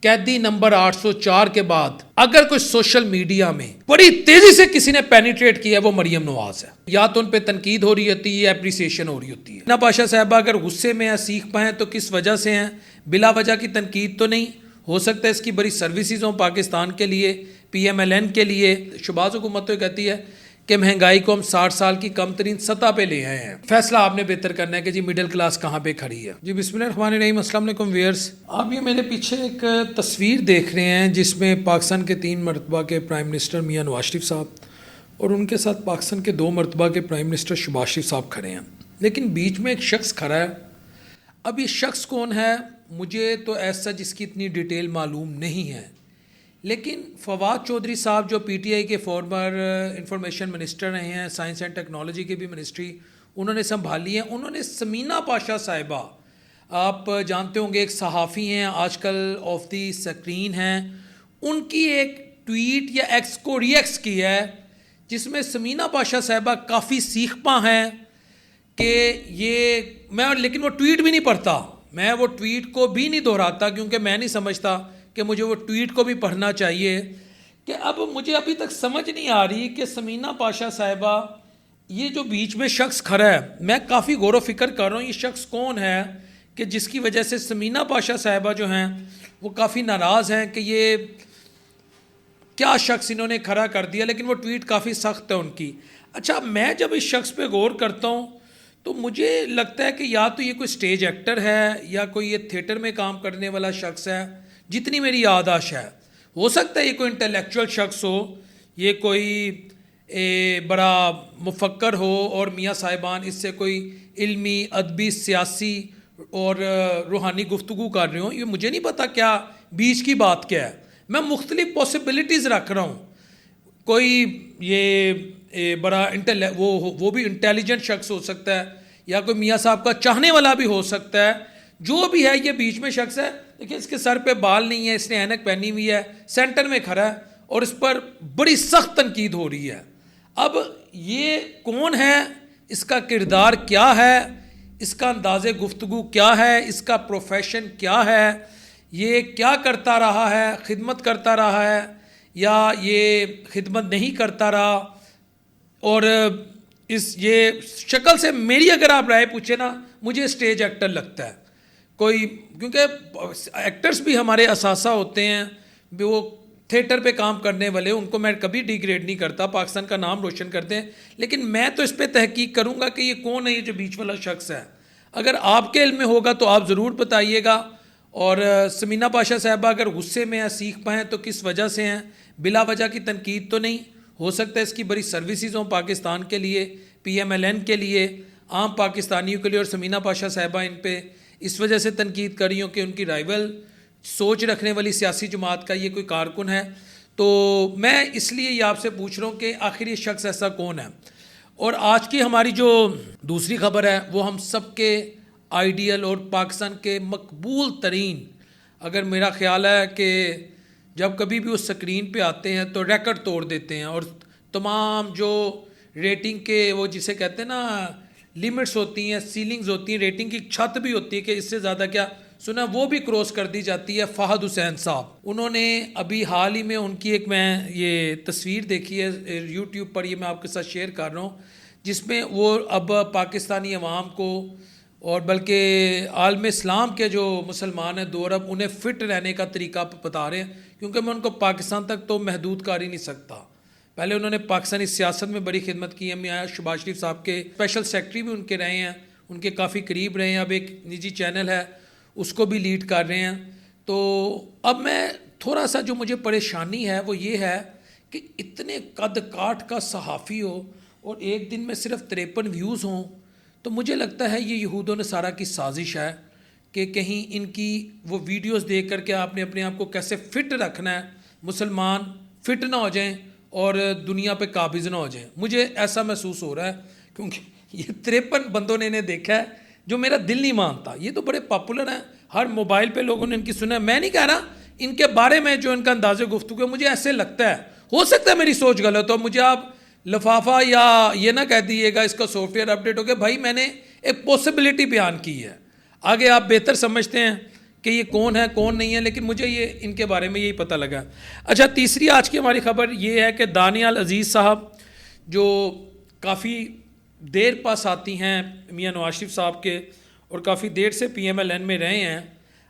कैदी नंबर 804 के बाद अगर कोई सोशल मीडिया में बड़ी तेजी से किसी ने पेनिट्रेट किया है वो मरियम नवाज है। या तो उन पे तनकीद हो रही होती है, एप्रिसिएशन हो रही होती है। ना पाशा साहबा अगर गुस्से में है, सीख पाए तो किस वजह से हैं, बिला वजह की तनकीद तो नहीं हो सकता। इसकी बड़ी सर्विसेज हों पाकिस्तान के लिए, PMLN के लिए। शहबाज हुकूमत तो कहती है कि महंगाई को हम 60 साल की कम तरीन सतह पे ले आए हैं। फैसला आपने बेहतर करना है कि जी मिडिल क्लास कहाँ पे खड़ी है। जी बिस्मिल्लाहिर्रहमानिर्रहीम, अस्सलाम वालेकुम व्यूअर्स। आप ये मेरे पीछे एक तस्वीर देख रहे हैं जिसमें पाकिस्तान के 3 मरतबा के प्राइम मिनिस्टर मियां नवाज शरीफ साहब और उनके साथ पाकिस्तान के 2 मरतबा के प्राइम मिनिस्टर शहबाज शरीफ साहब खड़े हैं, लेकिन बीच में एक शख्स खड़ा है। अब ये शख्स कौन है मुझे तो ऐसा जिसकी इतनी डिटेल मालूम नहीं है, लेकिन फवाद चौधरी साहब जो PTI के फॉर्मर इंफॉर्मेशन मिनिस्टर रहे हैं, साइंस एंड टेक्नोलॉजी की भी मिनिस्ट्री उन्होंने संभाली है। उन्होंने समीना पाशा साहिबा, आप जानते होंगे एक सहाफ़ी हैं, आजकल ऑफ दी स्क्रीन हैं, उनकी एक ट्वीट या एक्स को रिएक्ट किया है जिसमें समीना पाशा साहिबा काफ़ी सीखपा हैं कि ये मैं, लेकिन वो ट्वीट भी नहीं पढ़ता, मैं वो ट्वीट को भी नहीं दोहराता क्योंकि मैं नहीं समझता कि मुझे वो ट्वीट को भी पढ़ना चाहिए। कि अब मुझे अभी तक समझ नहीं आ रही कि समीना पाशा साहिबा, ये जो बीच में शख्स खड़ा है, मैं काफ़ी गौर व फिक्र कर रहा हूँ ये शख्स कौन है कि जिसकी वजह से समीना पाशा साहिबा जो हैं वो काफ़ी नाराज़ हैं कि ये क्या शख्स इन्होंने खड़ा कर दिया, लेकिन वो ट्वीट काफ़ी सख्त है उनकी। अच्छा, मैं जब इस शख्स पे गौर करता हूँ तो मुझे लगता है कि या तो ये कोई स्टेज एक्टर है या कोई ये थिएटर में काम करने वाला शख्स है, जितनी मेरी याददाश्त है। हो सकता है ये कोई इंटेलेक्चुअल शख्स हो, ये कोई बड़ा मुफक्कर हो और मियाँ साहिबान इससे कोई इल्मी, अदबी, सियासी और रूहानी गुफ्तगू कर रहे हो, ये मुझे नहीं पता क्या बीच की बात क्या है। मैं मुख्तलिफ पॉसिबिलिटीज़ रख रहा हूँ। कोई ये बड़ा वो भी इंटेलिजेंट शख्स हो सकता है या कोई मियाँ साहब का चाहने वाला भी हो सकता है। जो भी है ये बीच में शख्स है। देखिए इसके सर पे बाल नहीं है, इसने ऐनक पहनी हुई है, सेंटर में खड़ा है और इस पर बड़ी सख्त तनकीद हो रही है। अब ये कौन है, इसका किरदार क्या है, इसका अंदाज़े गुफ्तगू क्या है, इसका प्रोफेशन क्या है, ये क्या करता रहा है, खिदमत करता रहा है या ये खिदमत नहीं करता रहा। और ये शक्ल से मेरी अगर आप राय पूछे ना, मुझे स्टेज एक्टर लगता है कोई, क्योंकि एक्टर्स भी हमारे असासा होते हैं, वो थिएटर पे काम करने वाले, उनको मैं कभी डिग्रेड नहीं करता, पाकिस्तान का नाम रोशन करते हैं। लेकिन मैं तो इस पर तहकीक करूँगा कि ये कौन है ये जो बीच वाला शख्स है। अगर आपके इल्म में होगा तो आप ज़रूर बताइएगा। और समीना पाशा साहिबा अगर गुस्से में है, सीख पाएँ तो किस वजह से हैं, बिला वजह की तनकीद तो नहीं हो सकता। इसकी बड़ी सर्विसेज हों पाकिस्तान के लिए, PMLN के लिए, आम पाकिस्तानियों के लिए, और समीना पाशा साहिबा इन पे इस वजह से तनकीद कर रही हूँ कि उनकी राइवल सोच रखने वाली सियासी जमात का ये कोई कारकुन है। तो मैं इसलिए ये आपसे पूछ रहा हूँ कि आखिर ये शख्स ऐसा कौन है। और आज की हमारी जो दूसरी खबर है वो हम सब के आइडियल और पाकिस्तान के मकबूल तरीन, अगर मेरा ख्याल है कि जब कभी भी उस स्क्रीन पे आते हैं तो रिकॉर्ड तोड़ देते हैं और तमाम जो रेटिंग के वो जिसे कहते हैं ना लिमिट्स होती हैं, सीलिंग्स होती हैं, रेटिंग की छत भी होती है कि इससे ज़्यादा क्या सुना, वो भी क्रॉस कर दी जाती है। फ़हद हुसैन साहब, उन्होंने अभी हाल ही में उनकी एक मैं ये तस्वीर देखी है यूट्यूब पर, ये मैं आपके साथ शेयर कर रहा हूँ, जिसमें वो अब पाकिस्तानी अवाम को और बल्कि आलम इस्लाम के जो मुसलमान हैं 2 अरब, उन्हें फ़िट रहने का तरीका बता रहे हैं। क्योंकि मैं उनको पाकिस्तान तक तो महदूद कर ही नहीं सकता। पहले उन्होंने पाकिस्तानी सियासत में बड़ी खिदमत की है। मियां शहबाज शरीफ साहब के स्पेशल सेक्रेटरी भी उनके रहे हैं, उनके काफ़ी करीब रहे हैं। अब एक निजी चैनल है उसको भी लीड कर रहे हैं। तो अब मैं थोड़ा सा जो मुझे परेशानी है वो ये है कि इतने कद काठ का सहाफ़ी हो और एक दिन में सिर्फ 53 व्यूज़ हों, तो मुझे लगता है ये यहूद व नसारा की साजिश है कि कहीं इनकी वो वीडियोस देख करके आपने अपने आप को कैसे फ़िट रखना है, मुसलमान फ़िट ना हो जाएं और दुनिया पे काबिज़ ना हो जाएं। मुझे ऐसा महसूस हो रहा है क्योंकि ये 53 बंदों ने इन्हें देखा है, जो मेरा दिल नहीं मानता। ये तो बड़े पॉपुलर हैं, हर मोबाइल पे लोगों ने इनकी सुना है। मैं नहीं कह रहा, इनके बारे में जो इनका अंदाज़े गुफ्तगू है मुझे ऐसे लगता है, हो सकता है मेरी सोच गलत हो, मुझे आप लिफाफा या ये ना कह दीजिएगा इसका सॉफ्टवेयर अपडेट हो गया। भाई मैंने एक पॉसिबिलिटी बयान की है, आगे आप बेहतर समझते हैं कि ये कौन है कौन नहीं है, लेकिन मुझे ये इनके बारे में यही पता लगा। अच्छा, तीसरी आज की हमारी खबर ये है कि दानियाल अजीज़ साहब जो काफ़ी देर पास आती हैं मियां नवाज शरीफ साहब के और काफ़ी देर से PMLN में रहे हैं,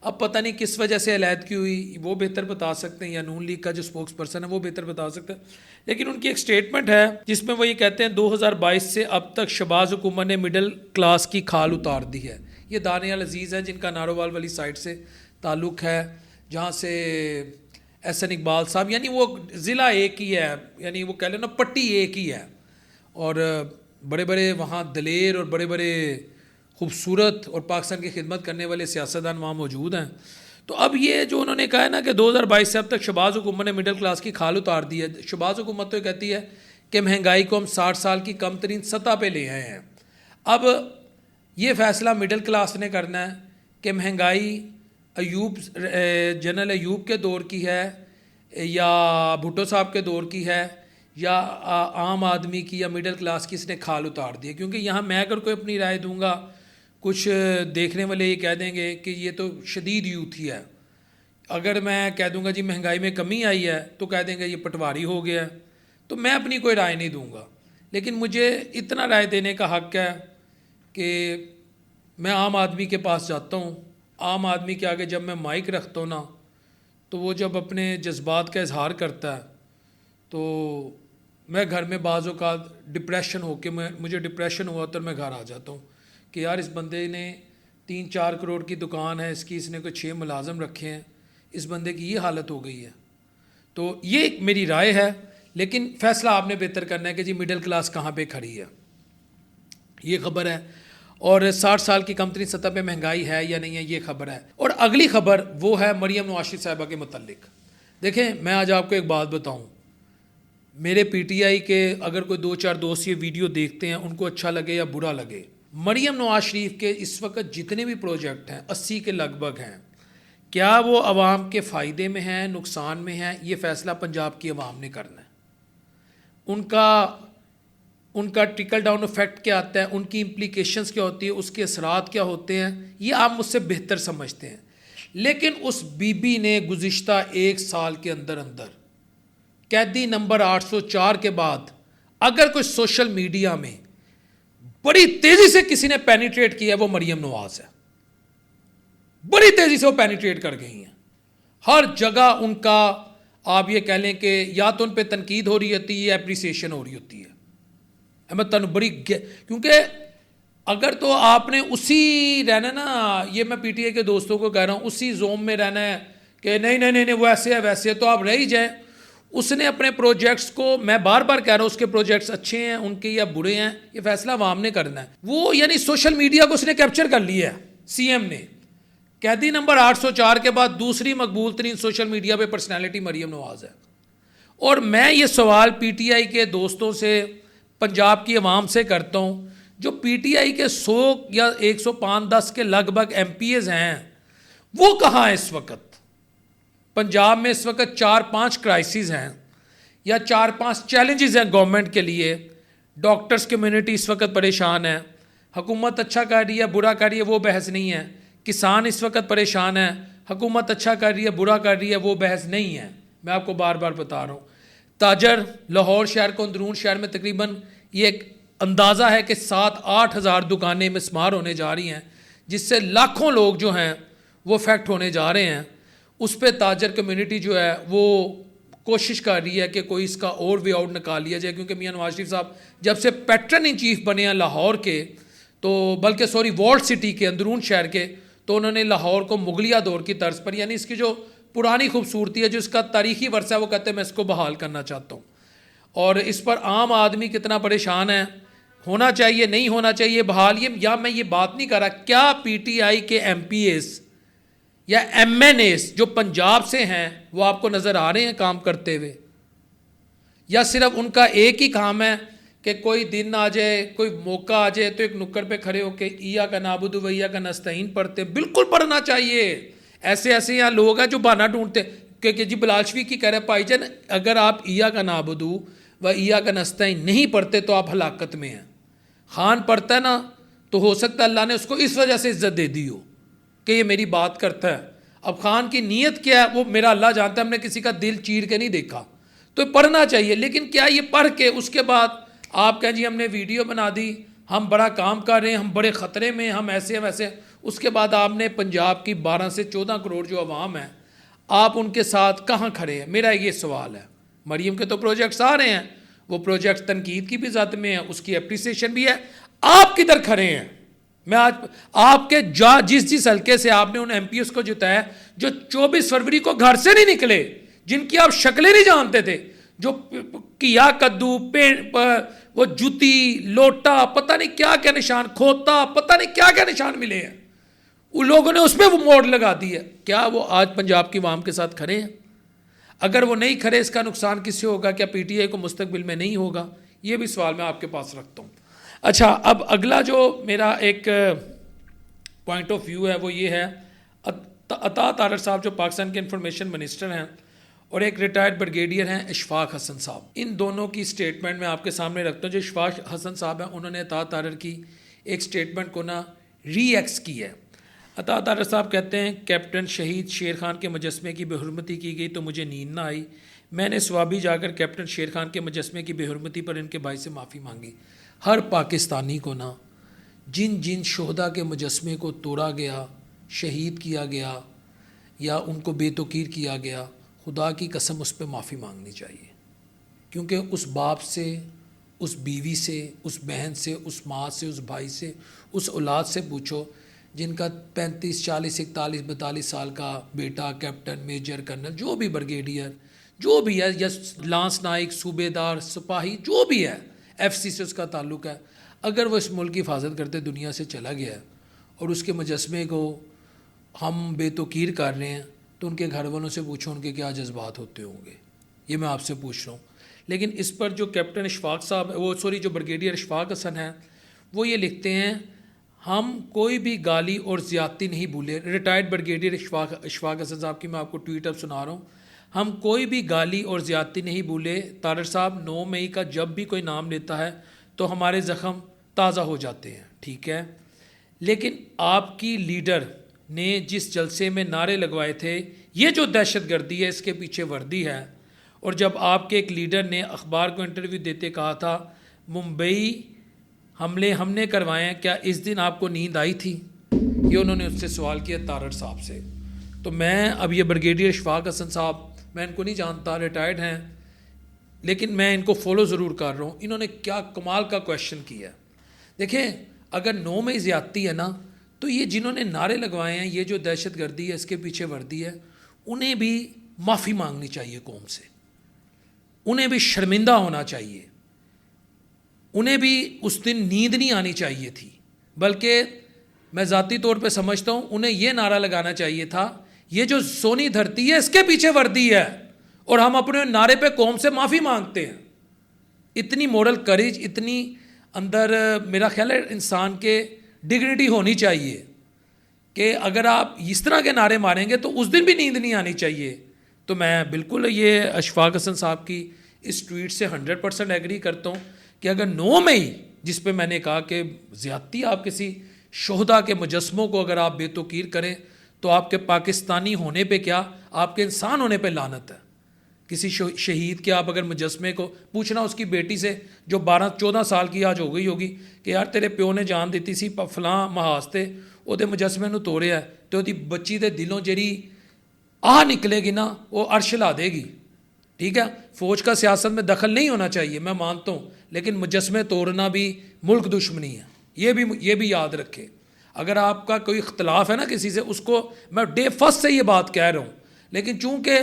अब पता नहीं किस वजह से अलहदगी हुई, वो बेहतर बता सकते हैं, या नून लीग का जो स्पोक्स पर्सन है वो बेहतर बता सकते हैं। लेकिन उनकी एक स्टेटमेंट है जिसमें वो ये कहते हैं 2022 से अब तक शहबाज हुकूमत ने मिडिल क्लास की खाल उतार दी है। ये दानियाल अजीज़ है जिनका नारोवाल वाली साइड से ताल्लुक़ है, जहाँ से एहसन इकबाल साहब, यानी वो ज़िला एक ही है, यानी वो कह लो ना पट्टी एक ही है, और बड़े बड़े वहाँ दलेर और बड़े बड़े खूबसूरत और पाकिस्तान की खिदमत करने वाले सियासतदान वहाँ मौजूद हैं। तो अब ये जो उन्होंने कहा है ना कि 2022 से अब तक शहबाज हुकूमत ने मिडिल क्लास की खाल उतार दी है। शहबाज हुकूमत तो कहती है कि महंगाई को हम 60 साल की कम तरीन सतह पे ले आए हैं। अब ये फ़ैसला मिडिल क्लास ने करना है कि महंगाई जनरल अयूब के दौर की है या भुट्टो साहब के दौर की है या आम आदमी की या मिडिल क्लास की इसने खाल उतार दी है। क्योंकि यहाँ मैं अगर कोई अपनी राय दूंगा, कुछ देखने वाले ये कह देंगे कि ये तो शदीद यूथ ही है। अगर मैं कह दूंगा जी महंगाई में कमी आई है तो कह देंगे ये पटवारी हो गया। तो मैं अपनी कोई राय नहीं दूंगा, लेकिन मुझे इतना राय देने का हक़ है कि मैं आम आदमी के पास जाता हूँ, आम आदमी के आगे जब मैं माइक रखता हूँ ना, तो वो जब अपने जज्बात का इजहार करता है तो मैं घर में बाज़ औक़ात डिप्रेशन हो के मुझे डिप्रेशन हुआ तो मैं घर आ जाता हूँ कि यार इस बंदे ने 3-4 करोड़ की दुकान है इसकी, इसने कोई 6 मुलाजम रखे हैं, इस बंदे की ये हालत हो गई है। तो ये एक मेरी राय है, लेकिन फ़ैसला आपने बेहतर करना है कि जी मिडिल क्लास कहाँ पे खड़ी है। ये खबर है, और 60 साल की कम तरीन सतह पे महंगाई है या नहीं है, ये खबर है। और अगली खबर वो है मरियम नवाज शरीफ साहिबा के मुतल्लिक। देखें, मैं आज आपको एक बात बताऊँ, मेरे PTI के अगर कोई 2-4 दोस्त ये वीडियो देखते हैं, उनको अच्छा लगे या बुरा लगे, मरियम नवाज शरीफ के इस वक्त जितने भी प्रोजेक्ट हैं 80 के लगभग हैं, क्या वो आवाम के फ़ायदे में हैं, नुकसान में हैं, ये फ़ैसला पंजाब की आवाम ने करना है। उनका ट्रिकल डाउन इफेक्ट क्या आता है, उनकी इम्प्लीकेशंस क्या होती है, उसके असरात क्या होते हैं, ये आप मुझसे बेहतर समझते हैं। लेकिन उस बीबी ने गुज़िश्ता 1 साल के अंदर अंदर कैदी नंबर 804 के बाद अगर कोई सोशल मीडिया में बड़ी तेजी से किसी ने पेनिट्रेट किया है वो मरियम नवाज है। बड़ी तेजी से वो पेनिट्रेट कर गई हैं हर जगह। उनका आप ये कह लें कि या तो उन पर तनकीद हो रही होती है या एप्रिसिएशन हो रही होती है। मैं तन बड़ी, क्योंकि अगर तो आपने उसी रहना ना, ये मैं PTI के दोस्तों को कह रहा हूँ, उसी जोन में रहना है कि नहीं नहीं नहीं नहीं वो ऐसे है वैसे है, तो आप रह ही जाएं। उसने अपने प्रोजेक्ट्स को, मैं बार बार कह रहा हूँ, उसके प्रोजेक्ट्स अच्छे हैं उनके या बुरे हैं, ये फैसला आवाम ने करना है। वो यानी सोशल मीडिया को उसने कैप्चर कर लिया है CM ने। कैदी नंबर 804 के बाद दूसरी मकबूल तरीन सोशल मीडिया पे पर्सनैलिटी मरियम नवाज है। और मैं ये सवाल PTI के दोस्तों से, पंजाब की आवाम से करता हूँ, जो PTI के 100 या 105-10 के लगभग MPs हैं, वो कहाँ हैं इस वक्त? पंजाब में इस वक्त 4-5 क्राइसिस हैं या 4-5 चैलेंजेस हैं गवर्नमेंट के लिए। डॉक्टर्स कम्युनिटी इस वक्त परेशान है, हुकूमत अच्छा कर रही है बुरा कर रही है वो बहस नहीं है। किसान इस वक्त परेशान है, हुकूमत अच्छा कर रही है बुरा कर रही है वो बहस नहीं है। मैं आपको बार बार बता रहा हूँ, ताजर लाहौर शहर को अंदरून शहर में तकरीबन ये एक अंदाज़ा है कि 7-8 हज़ार दुकानें मिसमार होने जा रही हैं, जिससे लाखों लोग जो हैं वो अफेक्ट होने जा रहे हैं। उस पर ताजर कम्युनिटी जो है वो कोशिश कर रही है कि कोई इसका और वे आउट निकाल लिया जाए, क्योंकि मियां नवाज शरीफ साहब जब से पैटर्न इन चीफ बने हैं लाहौर के, तो बल्कि वॉल्ड सिटी के अंदरून शहर के, तो उन्होंने लाहौर को मुगलिया दौर की तर्ज पर, यानी इसकी जो पुरानी खूबसूरती है, जो इसका तारीखी वर्षा है, वो कहते हैं मैं इसको बहाल करना चाहता हूँ। और इस पर आम आदमी कितना परेशान है, होना चाहिए नहीं होना चाहिए बहाल, ये या मैं ये बात नहीं कर रहा क्या PTI के MPs या MNAs जो पंजाब से हैं वो आपको नज़र आ रहे हैं काम करते हुए, या सिर्फ उनका एक ही काम है कि कोई दिन आ जाए, कोई मौका आ जाए तो एक नुक्कड़ पे खड़े होकर ईया का नाबुदु व ईया का नस्तईन पढ़ते। बिल्कुल पढ़ना चाहिए। ऐसे ऐसे यहाँ लोग हैं जो बहाना ढूंढते कि जी बिलाल शफीकी कह रहे भाईजान अगर आप ईया का नाबुदु व ईया का नस्तईन नहीं पढ़ते तो आप हलाकत में हैं। खान पढ़ता है ना, तो हो सकता है अल्लाह ने उसको इस वजह से इज्जत दे दी हो कि ये मेरी बात करता है, अब खान की नीयत क्या है वो मेरा अल्लाह जानता है, हमने किसी का दिल चीर के नहीं देखा। तो पढ़ना चाहिए, लेकिन क्या ये पढ़ के उसके बाद आप कहें जी हमने वीडियो बना दी, हम बड़ा काम कर रहे हैं, हम बड़े ख़तरे में, हम ऐसे वैसे, उसके बाद आपने पंजाब की 12 से 14 करोड़ जो आवाम है, आप उनके साथ कहाँ खड़े हैं? मेरा ये सवाल है। मरीम के तो प्रोजेक्ट्स आ रहे हैं, वो प्रोजेक्ट तनकीद की भी ज़द में है, उसकी अप्रिसिएशन भी है, आप किधर खड़े हैं? मैं आज आपके जिस हल्के से आपने उन एमपीएस को जिताया जो 24 फरवरी को घर से नहीं निकले, जिनकी आप शक्लें नहीं जानते थे, जो किया कद्दू वो जूती लोटा पता नहीं क्या क्या निशान, खोता पता नहीं क्या क्या निशान मिले हैं, उन लोगों ने उसमें वो मोड़ लगा दी है। क्या वो आज पंजाब की आवाम के साथ खड़े हैं? अगर वो नहीं खड़े, इसका नुकसान किससे होगा? क्या पीटीआई को मुस्तकबिल में नहीं होगा? ये भी सवाल मैं आपके पास रखता हूँ। अच्छा, अब अगला जो मेरा एक पॉइंट ऑफ व्यू है वो ये है, अता तारर साहब जो पाकिस्तान के इंफॉर्मेशन मिनिस्टर हैं और एक रिटायर्ड ब्रिगेडियर हैं इशफाक हसन साहब, इन दोनों की स्टेटमेंट मैं आपके सामने रखता हूँ। जो इशफाक हसन साहब हैं उन्होंने अता तारर की एक स्टेटमेंट को ना रीएक्स की है। अता तारर साहब कहते हैं, कैप्टन शहीद शेर खान के मुजस्मे की बेहुरमती की गई तो मुझे नींद ना आई, मैंने स्वाबी जाकर कैप्टन शेर खान के मुजस्मे की बेहुरमती पर इनके भाई से माफ़ी मांगी। हर पाकिस्तानी को ना जिन जिन शोहदा के मुजस्मे को तोड़ा गया, शहीद किया गया या उनको बेतौकीर किया गया, खुदा की कसम उस पर माफ़ी मांगनी चाहिए। क्योंकि उस बाप से, उस बीवी से, उस बहन से, उस माँ से, उस भाई से, उस औलाद से पूछो जिनका 35, 40, 41, 42 साल का बेटा कैप्टन, मेजर, कर्नल, जो भी ब्रिगेडियर, जो भी है, या लांस नाइक, सूबेदार, सिपाही, जो भी है, एफसी से उसका ताल्लुक़ है, अगर वो इस मुल्क की हिफाजत करते दुनिया से चला गया है और उसके मुजस्मे को हम बेतौकीर कर रहे हैं, तो उनके घर वालों से पूछो उनके क्या जज्बात होते होंगे। ये मैं आपसे पूछ रहा हूँ। लेकिन इस पर जो कैप्टन इशफाक साहब, जो ब्रिगेडियर इशफाक हसन है, वो ये लिखते हैं, हम कोई भी गाली और ज़्यादती नहीं भूले। रिटायर्ड ब्रिगेडियर इशफाक हसन साहब की मैं आपको ट्वीट अब सुना रहा हूँ। हम कोई भी गाली और ज़्यादती नहीं भूले। तारर साहब 9 मई का जब भी कोई नाम लेता है तो हमारे ज़ख्म ताज़ा हो जाते हैं, ठीक है। लेकिन आपकी लीडर ने जिस जलसे में नारे लगवाए थे, ये जो दहशतगर्दी है इसके पीछे वर्दी है। और जब आपके एक लीडर ने अखबार को इंटरव्यू देते कहा था, मुंबई हमले हमने करवाए हैं, क्या इस दिन आपको नींद आई थी? ये उन्होंने उससे सवाल किया तारर साहब से। तो मैं अब ये ब्रिगेडियर इशफाक हसन साहब, मैं इनको नहीं जानता, रिटायर्ड हैं, लेकिन मैं इनको फॉलो ज़रूर कर रहा हूँ। इन्होंने क्या कमाल का क्वेश्चन किया। देखें, अगर 9 में ज़्यादती है ना, तो ये जिन्होंने नारे लगवाए हैं, ये जो दहशतगर्दी है इसके पीछे वर्दी है, उन्हें भी माफ़ी मांगनी चाहिए कौम से, उन्हें भी शर्मिंदा होना चाहिए, उन्हें भी उस दिन नींद नहीं आनी चाहिए थी। बल्कि मैं ज़ाती तौर पे समझता हूँ उन्हें ये नारा लगाना चाहिए था, ये जो सोनी धरती है इसके पीछे वर्दी है और हम अपने नारे पे कौम से माफ़ी मांगते हैं। इतनी मोरल करेज, इतनी अंदर मेरा ख्याल है इंसान के डिग्निटी होनी चाहिए कि अगर आप इस तरह के नारे मारेंगे तो उस दिन भी नींद नहीं आनी चाहिए। तो मैं बिल्कुल ये इशफाक हसन साहब की इस ट्वीट से 100% एग्री करता हूँ कि अगर 9 मई, जिस पे मैंने कहा कि ज़्यादती आप किसी शोहदा के मुजस्मों को अगर आप बेतौकीर करें तो आपके पाकिस्तानी होने पे क्या, आपके इंसान होने पे लानत है। किसी शहीद के आप अगर मुजस्मे को पूछना उसकी बेटी से जो 12-14 साल की आज हो गई होगी कि यार तेरे प्यो ने जान दी सी फलां महाज ते ਉਹਦੇ मुजस्मे ਨੂੰ ਤੋੜਿਆ तो ਉਹਦੀ ਬੱਚੀ ਦੇ दिलों ਜਿਹੜੀ आह निकलेगी ना वो अर्श ला देगी। ठीक है, फ़ौज का सियासत में दखल नहीं होना चाहिए, मैं मानता हूँ, लेकिन मुजस्मे तोड़ना भी मुल्क दुश्मनी है, ये भी याद रखें। अगर आपका कोई इख्तलाफ है ना किसी से, उसको मैं डे फर्स्ट से ये बात कह रहा हूँ, लेकिन चूँकि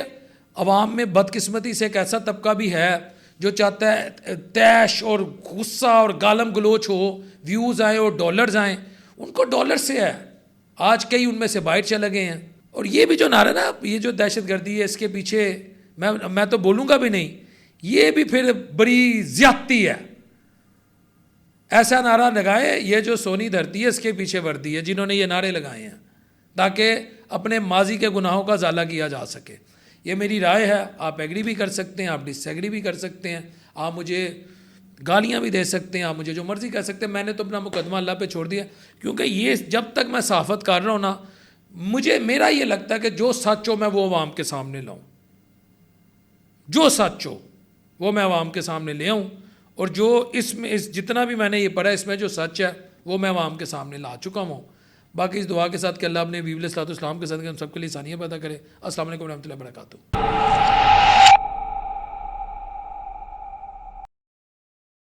अवाम में बदकिस्मती से एक ऐसा तबका भी है जो चाहता है तैश और गुस्सा और गालम गलोच हो, व्यूज़ आए और डॉलर्स आएँ, उनको डॉलर से है। आज कई उनमें से बाहर चले गए हैं। और ये भी जो नारा ना, ये जो दहशतगर्दी है इसके पीछे मैं तो बोलूँगा भी नहीं, ये भी फिर बड़ी ज़्यादती है। ऐसा नारा लगाए, ये जो सोनी धरती है इसके पीछे वर्दी है जिन्होंने ये नारे लगाए हैं, ताकि अपने माजी के गुनाहों का ज़ाला किया जा सके। ये मेरी राय है, आप एग्री भी कर सकते हैं, आप डिसएग्री भी कर सकते हैं, आप मुझे गालियां भी दे सकते हैं, आप मुझे जो मर्ज़ी कर सकते हैं। मैंने तो अपना मुकदमा अल्लाह पे छोड़ दिया, क्योंकि ये जब तक मैं सहाफ़त कर रहा हूँ ना, मुझे मेरा ये लगता है कि जो सच हो मैं वो आवाम के सामने लाऊं, जो सच हो वो मैं आवाम के सामने ले आऊं, और जो इसमें इस जितना भी मैंने ये पढ़ा इसमें जो सच है वो मैं आवाम के सामने ला चुका हूँ। बाकी इस दुआ के साथ कि अल्लाह अपने बीबी अलैहिस्सलाम के साथ हम सबके लिए आसानियाँ पैदा करे। अस्सलाम वालेकुम रहमतुल्लाहि व बरकातुहू।